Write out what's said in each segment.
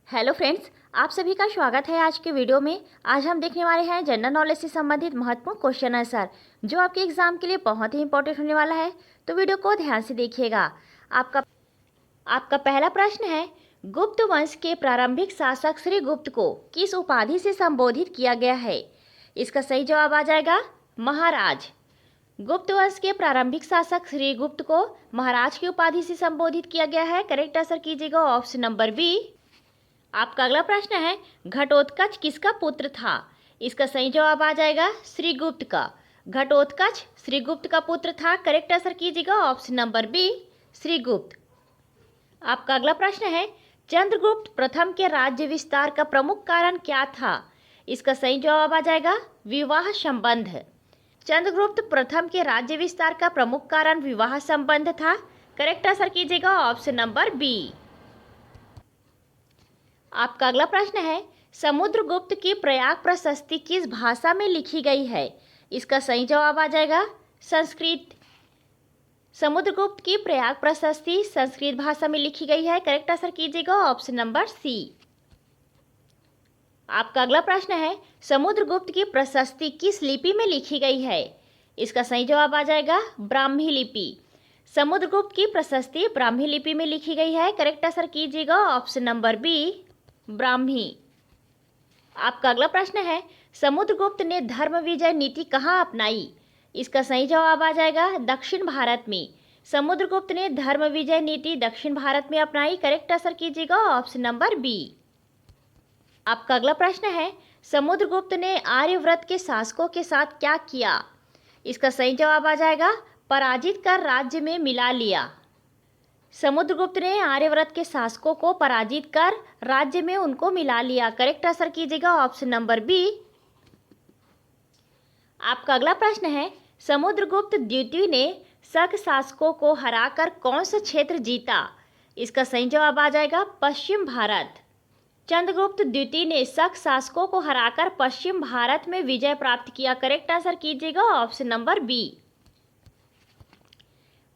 Hello friends, आप सभी का स्वागत है आज के वीडियो में। आज हम देखने वाले हैं जनरल नॉलेज से संबंधित महत्वपूर्ण क्वेश्चन आंसर जो आपके एग्जाम के लिए बहुत ही इंपॉर्टेंट होने वाला है। तो वीडियो को ध्यान से देखिएगा। आपका पहला प्रश्न है, गुप्त वंश के प्रारंभिक शासक श्री गुप्त को किस उपाधि से संबोधित किया गया है? इसका सही जवाब आ जाएगा महाराज। गुप्त वंश के प्रारंभिक शासक श्री गुप्त को महाराज की उपाधि से संबोधित किया गया है। करेक्ट आंसर कीजिएगा ऑप्शन नंबर बी। आपका अगला प्रश्न है, घटोत्कच किसका पुत्र था? इसका सही जवाब आ जाएगा श्रीगुप्त का। घटोत्कच श्रीगुप्त का पुत्र था। करेक्ट आंसर कीजिएगा ऑप्शन नंबर बी, श्रीगुप्त। आपका अगला प्रश्न है, चंद्रगुप्त प्रथम के राज्य विस्तार का प्रमुख कारण क्या था? इसका सही जवाब आ जाएगा विवाह संबंध। चंद्रगुप्त प्रथम के राज्य विस्तार का प्रमुख कारण विवाह संबंध था। करेक्ट आंसर कीजिएगा ऑप्शन नंबर बी। आपका अगला प्रश्न है, समुद्रगुप्त की प्रयाग प्रशस्ति किस भाषा में लिखी गई है? इसका सही जवाब आ जाएगा संस्कृत। समुद्रगुप्त की प्रयाग प्रशस्ति संस्कृत भाषा में लिखी गई है। करेक्ट आंसर कीजिएगा ऑप्शन नंबर सी। आपका अगला प्रश्न है, समुद्रगुप्त की प्रशस्ति किस लिपि में लिखी गई है? इसका सही जवाब आ जाएगा ब्राह्मी लिपि। समुद्रगुप्त की प्रशस्ति ब्राह्मी लिपि में लिखी गई है। करेक्ट आंसर कीजिएगा ऑप्शन नंबर बी, ब्राह्मी। आपका अगला प्रश्न है, समुद्रगुप्त ने धर्म विजय नीति कहाँ अपनाई? इसका सही जवाब आ जाएगा दक्षिण भारत में। समुद्रगुप्त ने धर्म विजय नीति दक्षिण भारत में अपनाई। करेक्ट आंसर कीजिएगा ऑप्शन नंबर बी। आपका अगला प्रश्न है, समुद्रगुप्त ने आर्यव्रत के शासकों के साथ क्या किया? इसका सही जवाब आ जाएगा पराजित कर राज्य में मिला लिया। समुद्रगुप्त ने आर्यव्रत के शासकों को पराजित कर राज्य में उनको मिला लिया। करेक्ट आंसर कीजिएगा ऑप्शन नंबर बी। आपका अगला प्रश्न है, समुद्रगुप्त द्वितीय ने शक शासकों को हराकर कौन सा क्षेत्र जीता? इसका सही जवाब आ जाएगा पश्चिम भारत। चंद्रगुप्त द्वितीय ने शक शासकों को हराकर पश्चिम भारत में विजय प्राप्त किया। करेक्ट आंसर कीजिएगा ऑप्शन नंबर बी।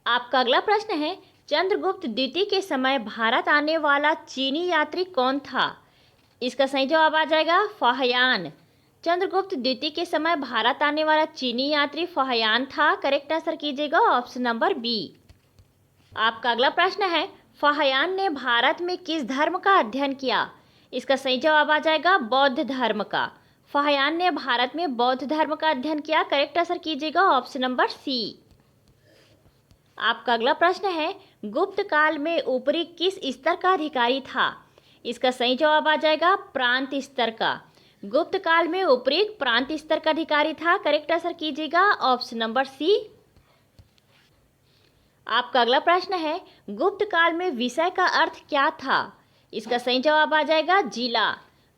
आपका अगला प्रश्न है, चंद्रगुप्त द्वितीय के समय भारत आने वाला चीनी यात्री कौन था? इसका सही जवाब आ जाएगा फाहियान। चंद्रगुप्त द्वितीय के समय भारत आने वाला चीनी यात्री फाहियान था। करेक्ट आंसर कीजिएगा ऑप्शन नंबर बी। आपका अगला प्रश्न है, फाहियान ने भारत में किस धर्म का अध्ययन किया? इसका सही जवाब आ जाएगा बौद्ध धर्म का। फाहियान ने भारत में बौद्ध धर्म का अध्ययन किया। करेक्ट आंसर कीजिएगा ऑप्शन नंबर सी। आपका अगला प्रश्न है, गुप्त काल में ऊपरी किस स्तर का अधिकारी था? इसका सही जवाब आ जाएगा प्रांत स्तर का। गुप्त काल में ऊपरी प्रांत स्तर का अधिकारी था। करेक्ट आंसर कीजिएगा ऑप्शन नंबर सी। आपका अगला प्रश्न है, गुप्त काल में विषय का अर्थ क्या था? इसका सही जवाब आ जाएगा जिला।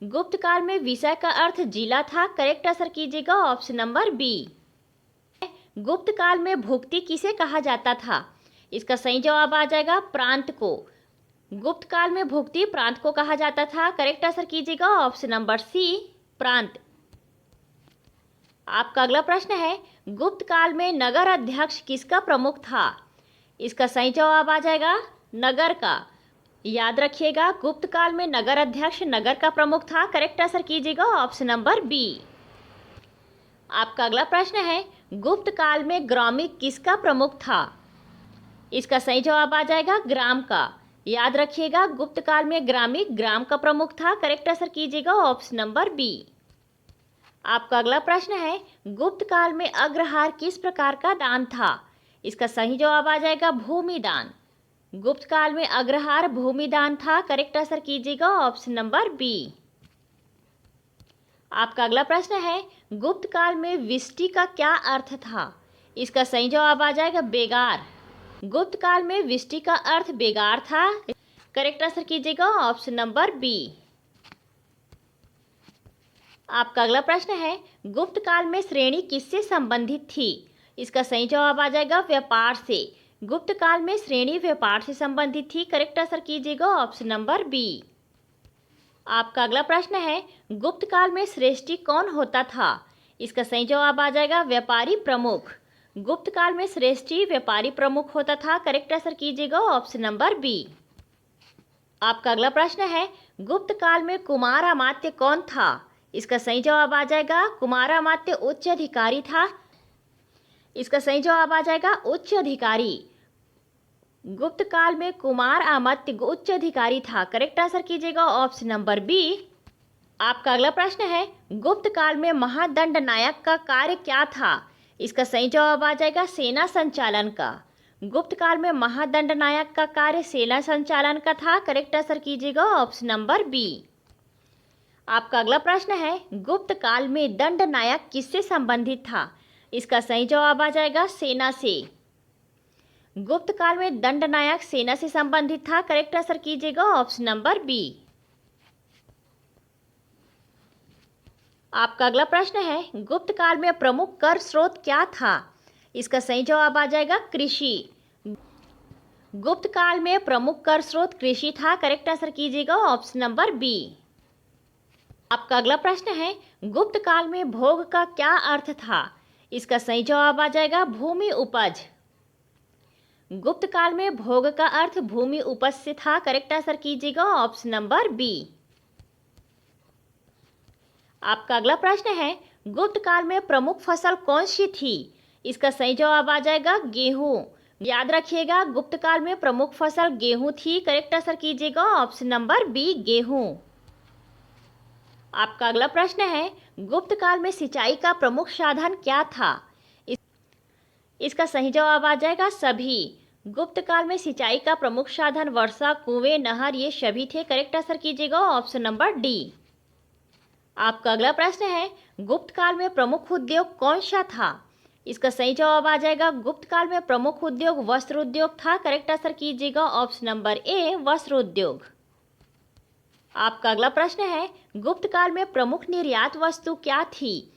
गुप्त काल में विषय का अर्थ जिला था। करेक्ट आंसर कीजिएगा ऑप्शन नंबर बी। गुप्त काल में भुक्ति किसे कहा जाता था? इसका सही जवाब आ जाएगा प्रांत को। गुप्त काल में भुक्ति प्रांत को कहा जाता था। करेक्ट आंसर कीजिएगा ऑप्शन नंबर सी, प्रांत। आपका अगला प्रश्न है, गुप्त काल में नगर अध्यक्ष किसका प्रमुख था? इसका सही जवाब आ जाएगा नगर का। याद रखिएगा, गुप्त काल में नगर अध्यक्ष नगर का प्रमुख था। करेक्ट आंसर कीजिएगा ऑप्शन नंबर बी। आपका अगला प्रश्न है, गुप्त काल में ग्रामी किसका प्रमुख था? इसका सही जवाब आ जाएगा ग्राम का। याद रखिएगा, गुप्त काल में ग्रामी ग्राम का प्रमुख था। करेक्ट आंसर कीजिएगा ऑप्शन नंबर बी। आपका अगला प्रश्न है, गुप्त काल में अग्रहार किस प्रकार का दान था? इसका सही जवाब आ जाएगा भूमि दान। गुप्त काल में अग्रहार भूमि दान था। करेक्ट आंसर कीजिएगा ऑप्शन नंबर बी। आपका अगला प्रश्न है, गुप्त काल में विष्टि का क्या अर्थ था? इसका सही जवाब आ जाएगा बेगार। गुप्त काल में विष्टि का अर्थ बेगार था। करेक्ट आंसर कीजिएगा ऑप्शन नंबर बी। आपका अगला प्रश्न है, गुप्त काल में श्रेणी किससे संबंधित थी? इसका सही जवाब आ जाएगा व्यापार से। गुप्त काल में श्रेणी व्यापार से संबंधित थी। करेक्ट आंसर कीजिएगा ऑप्शन नंबर बी। आपका अगला प्रश्न है, गुप्त काल में श्रेष्ठी कौन होता था? इसका सही जवाब आ जाएगा व्यापारी प्रमुख। गुप्त काल में श्रेष्ठी व्यापारी प्रमुख होता था। करेक्ट आंसर कीजिएगा ऑप्शन नंबर बी। आपका अगला प्रश्न है, गुप्त काल में कुमार अमात्य कौन था? इसका सही जवाब आ जाएगा कुमार अमात्य उच्च अधिकारी था। इसका सही जवाब आ जाएगा उच्च अधिकारी। गुप्त काल में कुमार अमात्य उच्च अधिकारी था। करेक्ट आंसर कीजिएगा ऑप्शन नंबर बी। आपका अगला प्रश्न है, गुप्त काल में महादंड नायक का कार्य क्या था? इसका सही जवाब आ जाएगा सेना संचालन का। गुप्त काल में महादंड नायक का कार्य सेना संचालन का था। करेक्ट आंसर कीजिएगा ऑप्शन नंबर बी। आपका अगला प्रश्न है, गुप्त काल में दंड नायक किससे संबंधित था? इसका सही जवाब आ जाएगा सेना से। गुप्त काल में दंड नायक सेना से संबंधित था। करेक्ट आंसर कीजिएगा ऑप्शन नंबर बी। आपका अगला प्रश्न है, गुप्त काल में प्रमुख कर स्रोत क्या था? इसका सही जवाब आ जाएगा कृषि। गुप्त काल में प्रमुख कर स्रोत कृषि था। करेक्ट आंसर कीजिएगा ऑप्शन नंबर बी। आपका अगला प्रश्न है, गुप्त काल में भोग का क्या अर्थ था? इसका सही जवाब आ जाएगा भूमि उपज। गुप्त काल में भोग का अर्थ भूमि उपज से था। करेक्ट आंसर कीजिएगा ऑप्शन नंबर बी। आपका अगला प्रश्न है, गुप्त काल में प्रमुख फसल कौन सी थी? इसका सही जवाब आ जाएगा गेहूं। याद रखिएगा गुप्त काल में प्रमुख फसल गेहूं थी। करेक्ट आंसर कीजिएगा ऑप्शन नंबर बी गेहूं। आपका अगला प्रश्न है, गुप्त काल में सिंचाई का प्रमुख साधन क्या था? इसका सही जवाब आ जाएगा सभी। गुप्त काल में सिंचाई का प्रमुख साधन वर्षा, कुएं, नहर ये सभी थे। करेक्ट आंसर कीजिएगा ऑप्शन नंबर डी। आपका अगला प्रश्न है, गुप्त काल में प्रमुख उद्योग कौन सा था? इसका सही जवाब आ जाएगा गुप्त काल में प्रमुख उद्योग वस्त्र उद्योग था। करेक्ट आंसर कीजिएगा ऑप्शन नंबर ए वस्त्र उद्योग। आपका अगला प्रश्न है, गुप्त काल में प्रमुख निर्यात वस्तु क्या थी?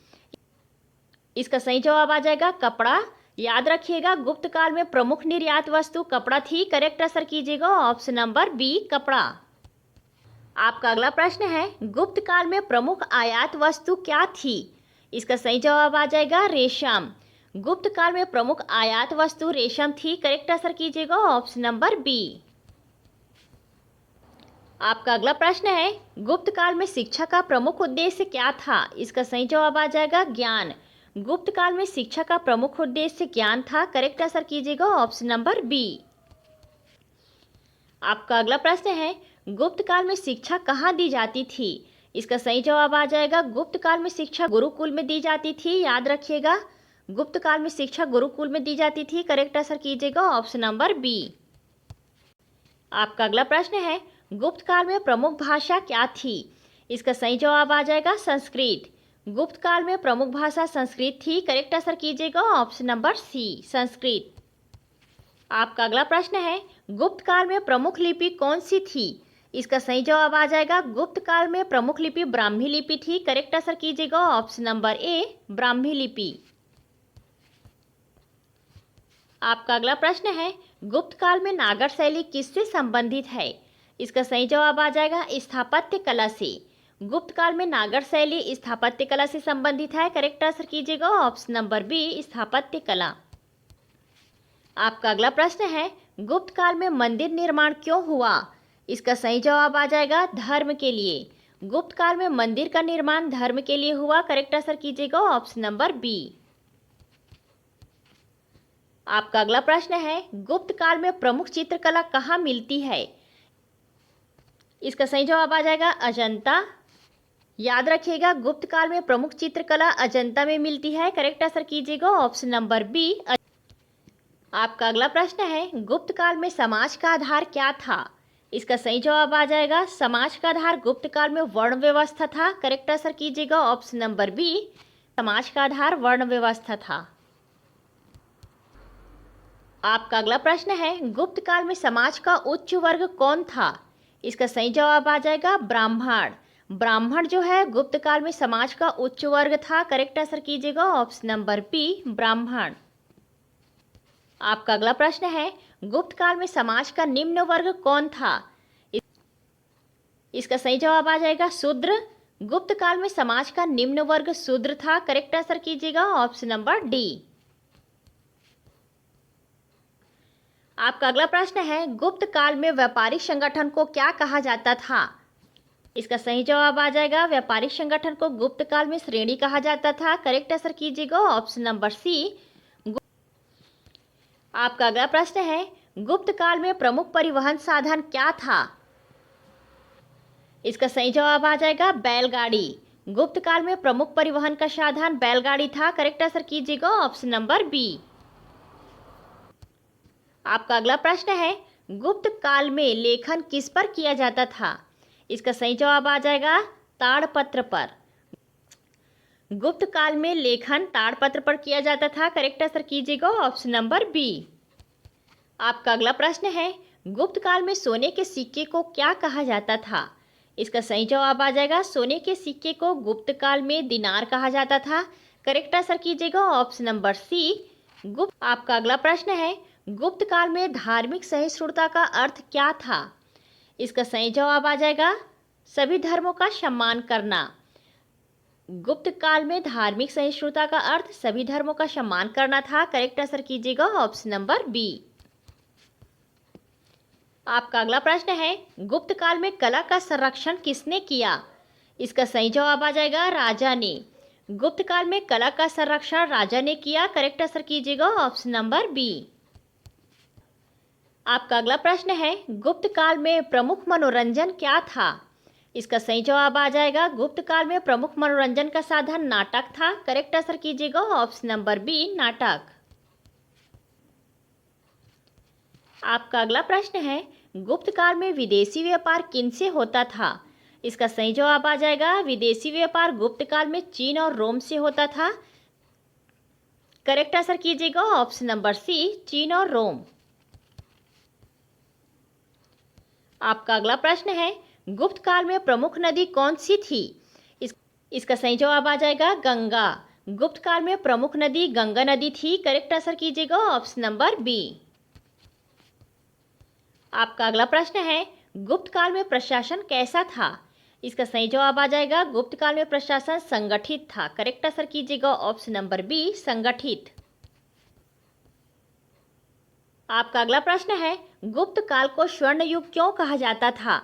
इसका सही जवाब आ जाएगा कपड़ा। याद रखिएगा गुप्त काल में प्रमुख निर्यात वस्तु कपड़ा थी। करेक्ट आंसर कीजिएगा ऑप्शन नंबर बी कपड़ा। आपका अगला प्रश्न है, गुप्त काल में प्रमुख आयात वस्तु क्या थी? इसका सही जवाब आ जाएगा रेशम। गुप्त काल में प्रमुख आयात वस्तु रेशम थी। करेक्ट आंसर कीजिएगा ऑप्शन नंबर बी। आपका अगला प्रश्न है, गुप्त काल में शिक्षा का प्रमुख उद्देश्य क्या था? इसका सही जवाब आ जाएगा ज्ञान। गुप्त काल में शिक्षा का प्रमुख उद्देश्य ज्ञान था। करेक्ट आंसर कीजिएगा ऑप्शन नंबर बी। आपका अगला प्रश्न है, गुप्त काल में शिक्षा कहाँ दी जाती थी? इसका सही जवाब आ जाएगा गुप्त काल में शिक्षा गुरुकुल में दी जाती थी। याद रखिएगा गुप्त काल में शिक्षा गुरुकुल में दी जाती थी। करेक्ट आंसर कीजिएगा ऑप्शन नंबर बी। आपका अगला प्रश्न है, गुप्त काल में प्रमुख भाषा क्या थी? इसका सही जवाब आ जाएगा संस्कृत। गुप्त काल में प्रमुख भाषा संस्कृत थी। करेक्ट आंसर कीजिएगा ऑप्शन नंबर सी संस्कृत। आपका अगला प्रश्न है, गुप्त काल में प्रमुख लिपि कौन सी थी? इसका सही जवाब आ जाएगा गुप्त काल में प्रमुख लिपि ब्राह्मी लिपि थी। करेक्ट आंसर कीजिएगा ऑप्शन नंबर ए ब्राह्मी लिपि। आपका अगला प्रश्न है, गुप्त काल में नागर शैली किससे संबंधित है? इसका सही जवाब आ जाएगा स्थापत्य कला से। गुप्त काल में नागर शैली स्थापत्य कला से संबंधित है। करेक्ट आंसर कीजिएगा ऑप्शन नंबर बी स्थापत्य कला। आपका अगला प्रश्न है, गुप्त काल में मंदिर निर्माण क्यों हुआ? इसका सही जवाब आ जाएगा धर्म के लिए। गुप्त काल में मंदिर का निर्माण धर्म के लिए हुआ। करेक्ट आंसर कीजिएगा ऑप्शन नंबर बी। आपका अगला प्रश्न है, गुप्त काल में प्रमुख चित्रकला कहाँ मिलती है? इसका सही जवाब आ जाएगा अजंता। याद रखिएगा गुप्त काल में प्रमुख चित्रकला अजंता में मिलती है। करेक्ट आंसर कीजिएगा ऑप्शन नंबर बी। आपका अगला प्रश्न है, गुप्त काल में समाज का आधार क्या था? इसका सही जवाब आ जाएगा समाज का आधार गुप्त काल में वर्ण व्यवस्था था। करेक्ट आंसर कीजिएगा ऑप्शन नंबर बी समाज का आधार वर्ण व्यवस्था था। आपका अगला प्रश्न है, गुप्त काल में समाज का उच्च वर्ग कौन था? इसका सही जवाब आ जाएगा ब्राह्मण। ब्राह्मण जो है गुप्त काल में समाज का उच्च वर्ग था। करेक्ट आंसर कीजिएगा ऑप्शन नंबर बी ब्राह्मण। आपका अगला प्रश्न है, गुप्त काल में समाज का निम्न वर्ग कौन था? इसका सही जवाब आ जाएगा शूद्र। गुप्त काल में समाज का निम्न वर्ग शूद्र था। करेक्ट आंसर कीजिएगा ऑप्शन नंबर डी। आपका अगला प्रश्न है, गुप्त काल में व्यापारिक संगठन को क्या कहा जाता था? इसका सही जवाब आ जाएगा व्यापारिक संगठन को गुप्त काल में श्रेणी कहा जाता था। करेक्ट आंसर कीजिएगा ऑप्शन नंबर सी। आपका अगला प्रश्न है, गुप्त काल में प्रमुख परिवहन साधन क्या था? इसका सही जवाब आ जाएगा बैलगाड़ी। गुप्त काल में प्रमुख परिवहन का साधन बैलगाड़ी था। करेक्ट आंसर कीजिएगा ऑप्शन नंबर बी। आपका अगला प्रश्न है, गुप्त काल में लेखन किस पर किया जाता था? इसका सही जवाब आ जाएगा ताड़पत्र पर। गुप्त काल में लेखन ताड़पत्र पर किया जाता था। करेक्ट आंसर कीजिएगा ऑप्शन नंबर बी। आपका अगला प्रश्न है, गुप्त काल में सोने के सिक्के को क्या कहा जाता था? इसका सही जवाब आ जाएगा सोने के सिक्के को गुप्त काल में दिनार कहा जाता था। करेक्ट आंसर कीजिएगा ऑप्शन नंबर सी। आपका अगला प्रश्न है, गुप्त काल में धार्मिक सहिष्णुता का अर्थ क्या था? इसका सही जवाब आ जाएगा सभी धर्मों का सम्मान करना। गुप्त काल में धार्मिक सहिष्णुता का अर्थ सभी धर्मों का सम्मान करना था। करेक्ट आंसर कीजिएगा ऑप्शन नंबर बी। आपका अगला प्रश्न है, गुप्त काल में कला का संरक्षण किसने किया? इसका सही जवाब आ जाएगा राजा ने। गुप्त काल में कला का संरक्षण राजा ने किया। करेक्ट आंसर कीजिएगा ऑप्शन नंबर बी। आपका अगला प्रश्न है, गुप्त काल में प्रमुख मनोरंजन क्या था? इसका सही जवाब आ जाएगा गुप्त काल में प्रमुख मनोरंजन का साधन नाटक था। करेक्ट आंसर कीजिएगा ऑप्शन नंबर बी नाटक। आपका अगला प्रश्न है, गुप्त काल में विदेशी व्यापार किनसे होता था? इसका सही जवाब आ जाएगा विदेशी व्यापार गुप्त काल में चीन और रोम से होता था। करेक्ट आंसर कीजिएगा ऑप्शन नंबर सी चीन और रोम। आपका अगला प्रश्न है, गुप्त काल में प्रमुख नदी कौन सी थी? इसका सही जवाब आ जाएगा गंगा। गुप्त काल में प्रमुख नदी गंगा नदी थी। करेक्ट आंसर कीजिएगा ऑप्शन नंबर बी। आपका अगला प्रश्न है, गुप्त काल में प्रशासन कैसा था? इसका सही जवाब आ जाएगा गुप्त काल में प्रशासन संगठित था। करेक्ट आंसर कीजिएगा ऑप्शन नंबर बी संगठित। आपका अगला प्रश्न है, गुप्त काल को स्वर्ण युग क्यों कहा जाता था?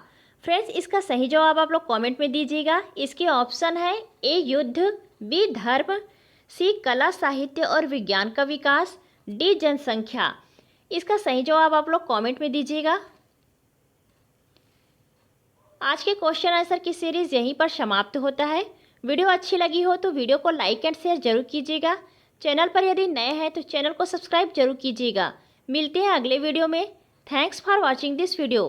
फ्रेंड्स, इसका सही जवाब आप लोग कमेंट में दीजिएगा। इसके ऑप्शन है ए युद्ध, बी धर्म, सी कला साहित्य और विज्ञान का विकास, डी जनसंख्या। इसका सही जवाब आप लोग कमेंट में दीजिएगा। आज के क्वेश्चन आंसर की सीरीज यहीं पर समाप्त होता है। वीडियो अच्छी लगी हो तो वीडियो को लाइक एंड शेयर जरूर कीजिएगा। चैनल पर यदि नए हैं तो चैनल को सब्सक्राइब जरूर कीजिएगा। मिलते हैं अगले वीडियो में। Thanks for watching this video.